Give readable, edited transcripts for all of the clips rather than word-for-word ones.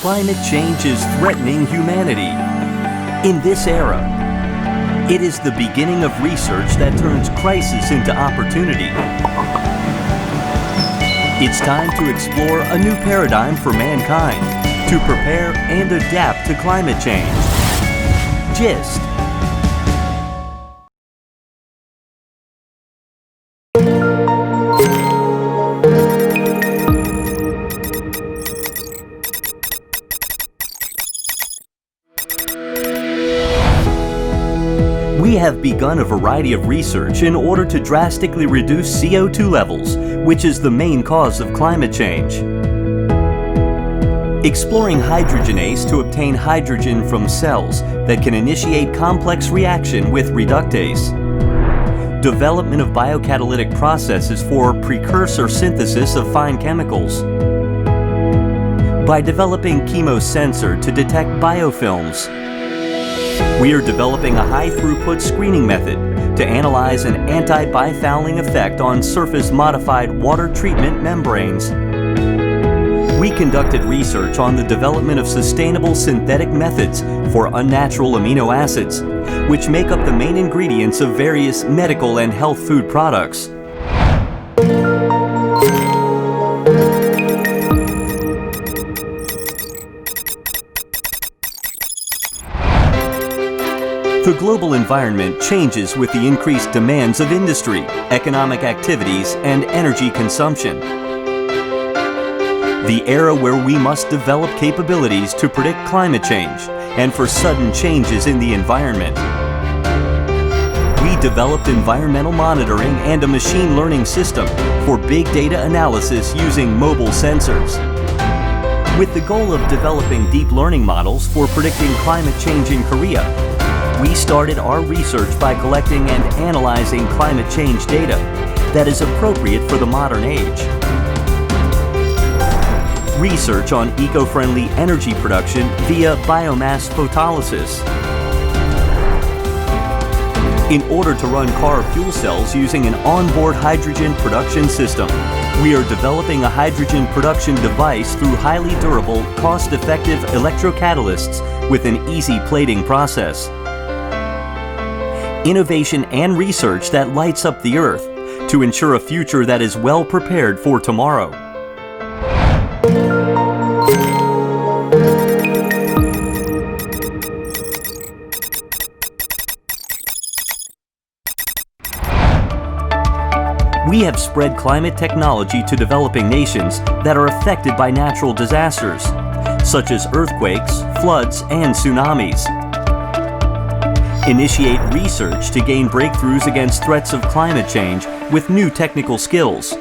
climate change is threatening humanity. In this era, it is the beginning of research that turns crisis into opportunity. It's time to explore a new paradigm for mankind to prepare and adapt to climate change. GIST. We have begun a variety of research in order to drastically reduce CO2 levels, which is the main cause of climate change. Exploring hydrogenase to obtain hydrogen from cells that can initiate complex reaction with reductase. Development of biocatalytic processes for precursor synthesis of fine chemicals. By developing chemosensor to detect biofilms. We are developing a high-throughput screening method to analyze an anti-bifouling effect on surface-modified water treatment membranes. We conducted research on the development of sustainable synthetic methods for unnatural amino acids, which make up the main ingredients of various medical and health food products. The global environment changes with the increased demands of industry, economic activities, and energy consumption. The era where we must develop capabilities to predict climate change and for sudden changes in the environment. We developed environmental monitoring and a machine learning system for big data analysis using mobile sensors. With the goal of developing deep learning models for predicting climate change in Korea, we started our research by collecting and analyzing climate change data that is appropriate for the modern age. Research on eco-friendly energy production via biomass photolysis. In order to run car fuel cells using an onboard hydrogen production system, we are developing a hydrogen production device through highly durable, cost-effective electrocatalysts with an easy plating process. Innovation and research that lights up the Earth to ensure a future that is well prepared for tomorrow. We have spread climate technology to developing nations that are affected by natural disasters, such as earthquakes, floods, and tsunamis. Initiate research to gain breakthroughs against threats of climate change with new technical skills.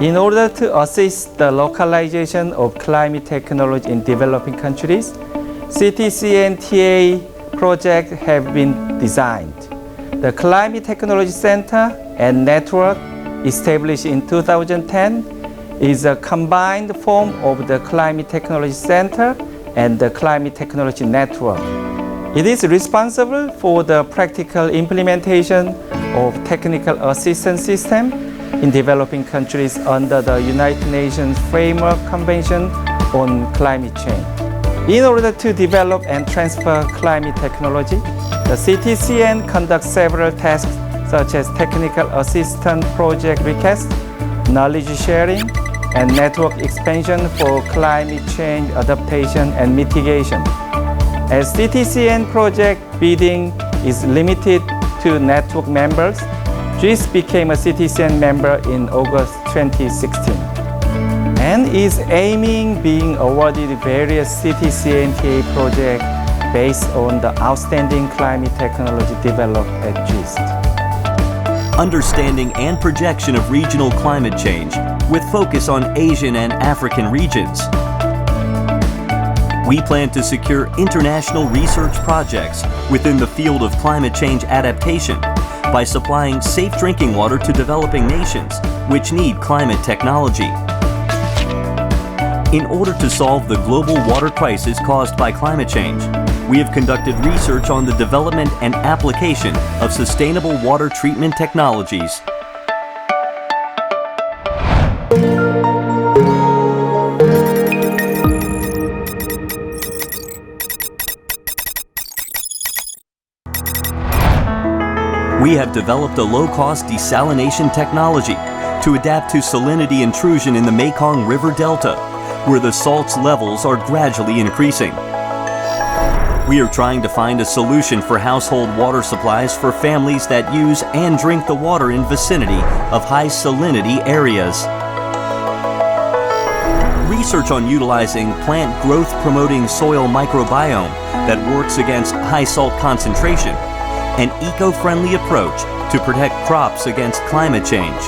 In order to assist the localization of climate technology in developing countries, CTC and TA projects have been designed. The Climate Technology Center and Network, established in 2010, is a combined form of the Climate Technology Center and the Climate Technology Network. It is responsible for the practical implementation of technical assistance system in developing countries under the United Nations Framework Convention on Climate Change. In order to develop and transfer climate technology, the CTCN conducts several tasks such as technical assistance project requests, knowledge sharing, and network expansion for climate change adaptation and mitigation. As CTCN project bidding is limited to network members, GIST became a CTCN member in August 2016 and is aiming being awarded various CTCN-TA projects based on the outstanding climate technology developed at GIST. Understanding and projection of regional climate change with focus on Asian and African regions. We plan to secure international research projects within the field of climate change adaptation by supplying safe drinking water to developing nations which need climate technology. In order to solve the global water crisis caused by climate change, we have conducted research on the development and application of sustainable water treatment technologies. we have developed a low-cost desalination technology to adapt to salinity intrusion in the Mekong River Delta, where the salt's levels are gradually increasing. We are trying to find a solution for household water supplies for families that use and drink the water in vicinity of high salinity areas. Research on utilizing plant growth-promoting soil microbiome that works against high salt concentration, an eco-friendly approach to protect crops against climate change.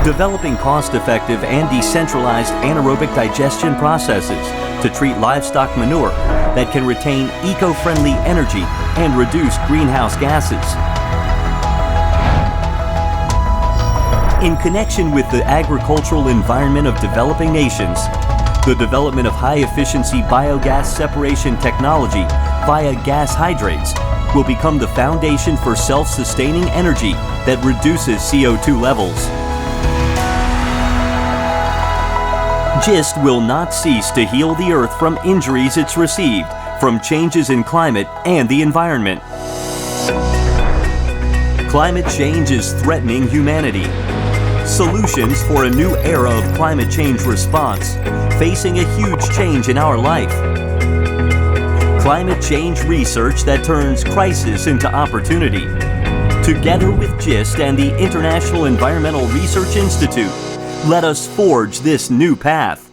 Developing cost-effective and decentralized anaerobic digestion processes to treat livestock manure that can retain eco-friendly energy and reduce greenhouse gases. In connection with the agricultural environment of developing nations, the development of high-efficiency biogas separation technology via gas hydrates will become the foundation for self-sustaining energy that reduces CO2 levels. GIST will not cease to heal the Earth from injuries it's received from changes in climate and the environment. Climate change is threatening humanity. Solutions for a new era of climate change response, facing a huge change in our life. Climate change research that turns crisis into opportunity. Together with GIST and the International Environmental Research Institute, let us forge this new path.